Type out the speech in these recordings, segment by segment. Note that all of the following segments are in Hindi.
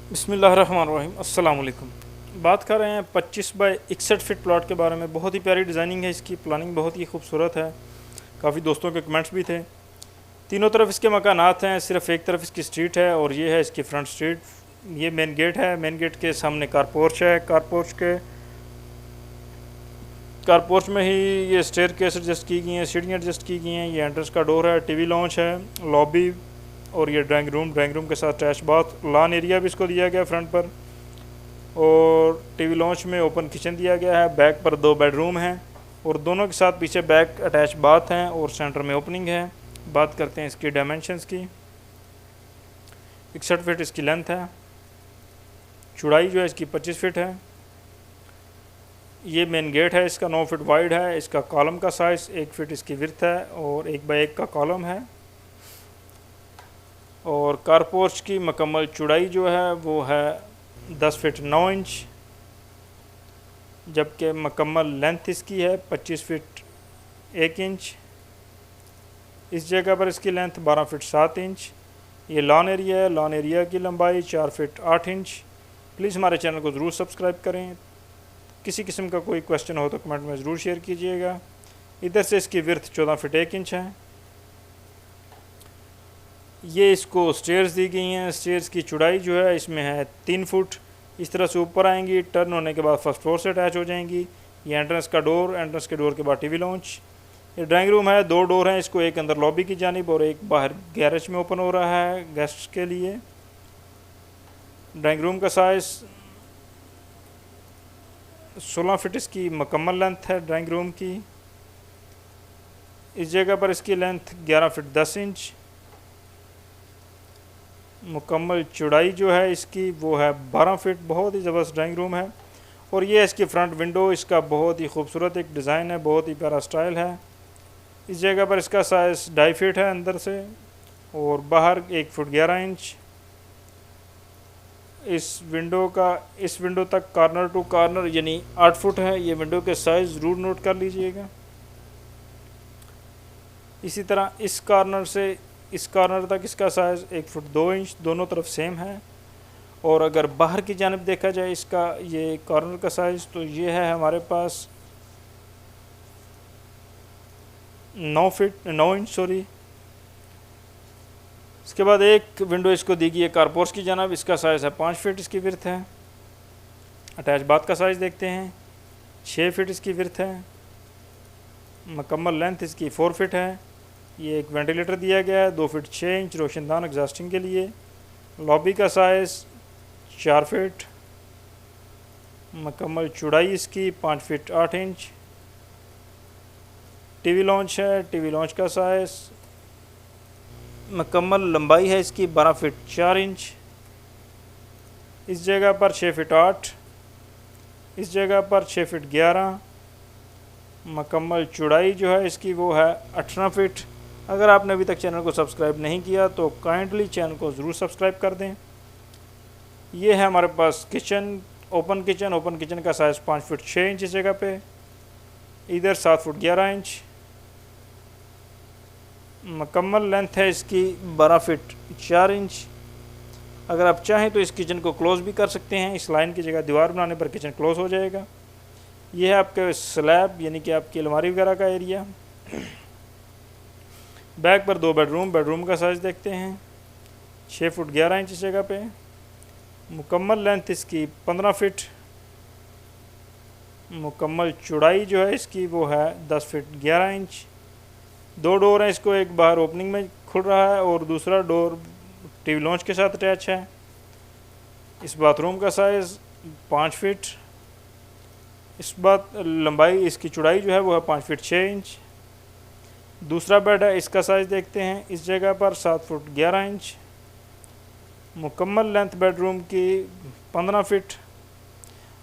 बिस्मिल्लाहिर्रहमानिर्रहीम। अस्सलाम वालेकुम। बात कर रहे हैं 25 बाय 61 फीट प्लॉट के बारे में। बहुत ही प्यारी डिज़ाइनिंग है इसकी, प्लानिंग बहुत ही खूबसूरत है। काफ़ी दोस्तों के कमेंट्स भी थे। तीनों तरफ इसके मकानात हैं, सिर्फ एक तरफ इसकी स्ट्रीट है और ये है इसकी फ्रंट स्ट्रीट। ये मेन गेट है। मेन गेट के सामने कारपोर्च है। कारपोर्च में ही ये स्टेयर केस एडजस्ट की गई हैं, सीढ़ियाँ एडजस्ट की गई हैं। ये एंट्रेंस का डोर है। टीवी लॉन्च है, लॉबी और ये ड्राइंग रूम के साथ अटैच बाथ। लॉन एरिया भी इसको दिया गया फ्रंट पर। और टीवी लॉन्च में ओपन किचन दिया गया है। बैक पर 2 बेडरूम हैं और दोनों के साथ पीछे बैक अटैच बाथ हैं और सेंटर में ओपनिंग है। बात करते हैं इसकी डायमेंशंस की। 61 फीट इसकी लेंथ है। चौड़ाई जो है इसकी 25 फीट है। ये मेन गेट है इसका 9 फीट वाइड है। इसका कॉलम का साइज़ 1 फीट इसकी विड्थ है और 1 बाय 1 का कॉलम है। और कारपोर्च की मुकम्मल चौड़ाई जो है वो है 10 फीट 9 इंच, जबकि मुकम्मल लेंथ इसकी है 25 फीट 1 इंच। इस जगह पर इसकी लेंथ 12 फीट 7 इंच। ये लॉन एरिया है। लॉन एरिया की लंबाई 4 फीट 8 इंच। प्लीज़ हमारे चैनल को ज़रूर सब्सक्राइब करें। किसी किस्म का कोई क्वेश्चन हो तो कमेंट में ज़रूर शेयर कीजिएगा। इधर से इसकी विड्थ 14 फीट 1 इंच है। ये इसको स्टेयर्स दी गई हैं। स्टेयर्स की चौड़ाई जो है इसमें है 3 फुट। इस तरह से ऊपर आएंगी, टर्न होने के बाद फर्स्ट फ्लोर से अटैच हो जाएंगी। ये एंट्रेंस का डोर, एंट्रेंस के डोर के बाद टीवी लॉन्च। ये ड्राइंग रूम है। 2 डोर हैं इसको, एक अंदर लॉबी की जानिब और एक बाहर गैरेज में ओपन हो रहा है गेस्ट के लिए। ड्राइंग रूम का साइज़ 16 फीट इसकी मुकम्मल लेंथ है ड्राइंग रूम की। इस जगह पर इसकी लेंथ 11 फीट 10 इंच। मुकम्मल चौड़ाई जो है इसकी वो है 12 फीट। बहुत ही ज़बरदस्त ड्राइंग रूम है। और ये इसकी फ्रंट विंडो, इसका बहुत ही खूबसूरत एक डिज़ाइन है, बहुत ही प्यारा स्टाइल है। इस जगह पर इसका साइज़ 2.5 फीट है अंदर से और बाहर 1 फुट 11 इंच। इस विंडो तक कॉर्नर टू कॉर्नर यानी 8 फुट है। ये विंडो के साइज़ ज़रूर नोट कर लीजिएगा। इसी तरह इस कॉर्नर से इस कॉर्नर तक इसका साइज़ 1 फुट 2 इंच, दोनों तरफ सेम है। और अगर बाहर की जानिब देखा जाए इसका ये कॉर्नर का साइज़, तो ये है हमारे पास 9 इंच सॉरी। इसके बाद एक विंडो इसको दी गई है कारपोर्च की जानिब। इसका साइज़ है 5 फीट इसकी विड्थ है। अटैच बाथ का साइज़ देखते हैं, 6 फीट इसकी विड्थ है। मुकम्मल लेंथ इसकी 4 फीट है। ये एक वेंटिलेटर दिया गया है 2 फीट 6 इंच रोशनदान एग्जॉस्टिंग के लिए। लॉबी का साइज़ 4 फीट। मुकम्मल चौड़ाई इसकी 5 फीट 8 इंच। टीवी लॉन्च है। टीवी लॉन्च का साइज़ मुकम्मल लंबाई है इसकी 12 फीट 4 इंच। इस जगह पर 6 फीट 8, इस जगह पर 6 फीट 11। मुकम्मल चौड़ाई जो है इसकी वो है 18 फीट। अगर आपने अभी तक चैनल को सब्सक्राइब नहीं किया तो काइंडली चैनल को ज़रूर सब्सक्राइब कर दें। ये है हमारे पास किचन, ओपन किचन का साइज़ 5 फीट 6 इंच इस जगह पे। इधर 7 फुट 11 इंच। मुकम्मल लेंथ है इसकी 12 फीट 4 इंच। अगर आप चाहें तो इस किचन को क्लोज़ भी कर सकते हैं। इस लाइन की जगह दीवार बनाने पर किचन क्लोज़ हो जाएगा। ये है आपके स्लैब यानी कि आपकी अलमारी वगैरह का एरिया। बैक पर 2 बेडरूम का साइज़ देखते हैं, 6 फुट 11 इंच इस जगह पे। मुकम्मल लेंथ इसकी 15 फीट। मुकम्मल चौड़ाई जो है इसकी वो है 10 फीट 11 इंच। 2 डोर हैं इसको, एक बाहर ओपनिंग में खुल रहा है और दूसरा डोर टीवी लॉन्च के साथ अटैच है। इस बाथरूम का साइज़ 5 फीट। लंबाई इसकी चौड़ाई जो है वो है 5 फीट 6 इंच। दूसरा बेड है, इसका साइज़ देखते हैं। इस जगह पर 7 फुट 11 इंच। मुकम्मल लेंथ बेडरूम की 15 फीट।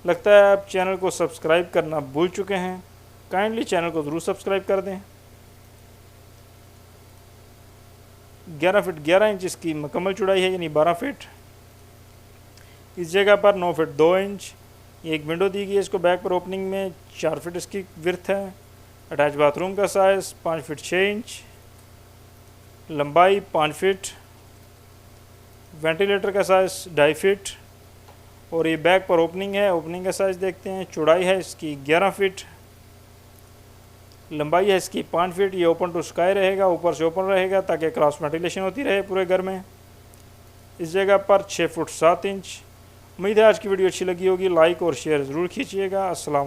लगता है आप चैनल को सब्सक्राइब करना भूल चुके हैं। काइंडली चैनल को ज़रूर सब्सक्राइब कर दें। 11 फीट 11 इंच इसकी मुकम्मल चौड़ाई है यानी 12 फीट। इस जगह पर 9 फीट 2 इंच। एक विंडो दी गई है इसको बैक पर ओपनिंग में, 4 फीट इसकी विड्थ है। अटैच बाथरूम का साइज़ 5 फीट 6 इंच। लंबाई 5 फीट। वेंटिलेटर का साइज़ 2.5 फीट। और ये बैक पर ओपनिंग है। ओपनिंग का साइज़ देखते हैं। चौड़ाई है इसकी 11 फीट, लंबाई है इसकी 5 फीट। ये ओपन टू स्काई रहेगा, ऊपर से ओपन रहेगा ताकि क्रॉस वेंटिलेशन होती रहे पूरे घर में। इस जगह पर 6 फुट 7 इंच। उम्मीद है आज की वीडियो अच्छी लगी होगी। लाइक और शेयर ज़रूर कीजिएगा। अस्सलाम।